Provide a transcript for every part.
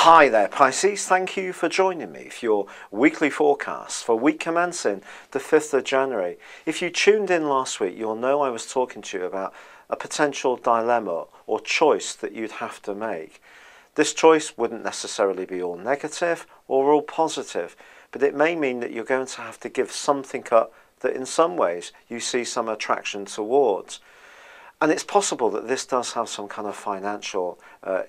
Hi there Pisces, thank you for joining me for your weekly forecast for week commencing the 5th of January. If you tuned in last week, you'll know I was talking to you about a potential dilemma or choice that you'd have to make. This choice wouldn't necessarily be all negative or all positive, but it may mean that you're going to have to give something up that in some ways you see some attraction towards. And it's possible that this does have some kind of financial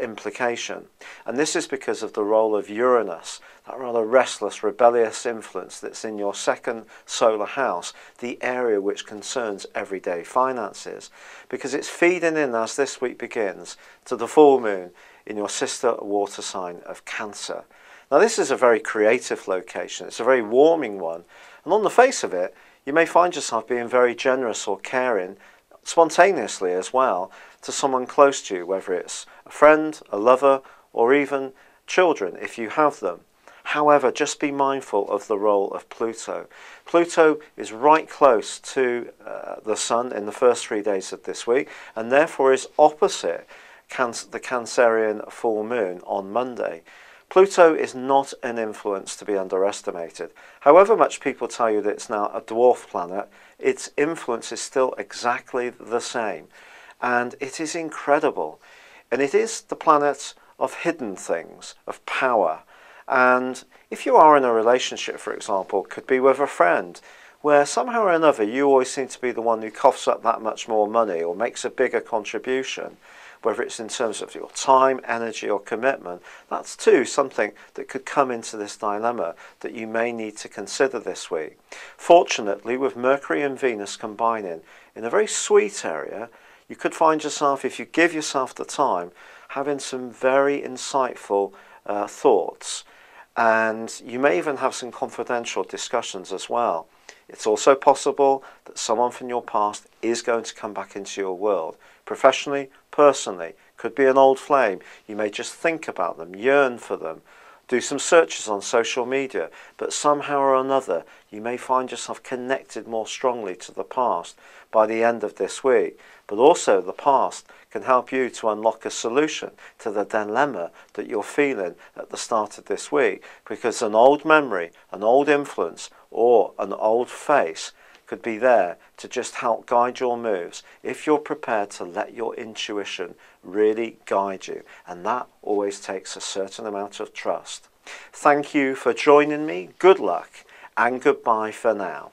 implication. And this is because of the role of Uranus, that rather restless, rebellious influence that's in your second solar house, the area which concerns everyday finances. Because it's feeding in as this week begins to the full moon in your sister water sign of Cancer. Now this is a very creative location, it's a very warming one. And on the face of it, you may find yourself being very generous or caring, spontaneously as well, to someone close to you, whether it's a friend, a lover, or even children if you have them. However, just be mindful of the role of Pluto. Pluto is right close to the Sun in the first 3 days of this week, and therefore is opposite the Cancerian full moon on Monday. Pluto is not an influence to be underestimated. However much people tell you that it's now a dwarf planet, its influence is still exactly the same. And it is incredible. And it is the planet of hidden things, of power. And if you are in a relationship, for example, could be with a friend, where somehow or another you always seem to be the one who coughs up that much more money or makes a bigger contribution, whether it's in terms of your time, energy or commitment, that's too something that could come into this dilemma that you may need to consider this week. Fortunately, with Mercury and Venus combining in a very sweet area, you could find yourself, if you give yourself the time, having some very insightful thoughts. And you may even have some confidential discussions as well. It's also possible that someone from your past is going to come back into your world. Professionally, personally, could be an old flame. You may just think about them, yearn for them, do some searches on social media, but somehow or another you may find yourself connected more strongly to the past by the end of this week. But also the past can help you to unlock a solution to the dilemma that you're feeling at the start of this week, because an old memory, an old influence or an old face could be there to just help guide your moves if you're prepared to let your intuition really guide you. And that always takes a certain amount of trust. Thank you for joining me. Good luck and goodbye for now.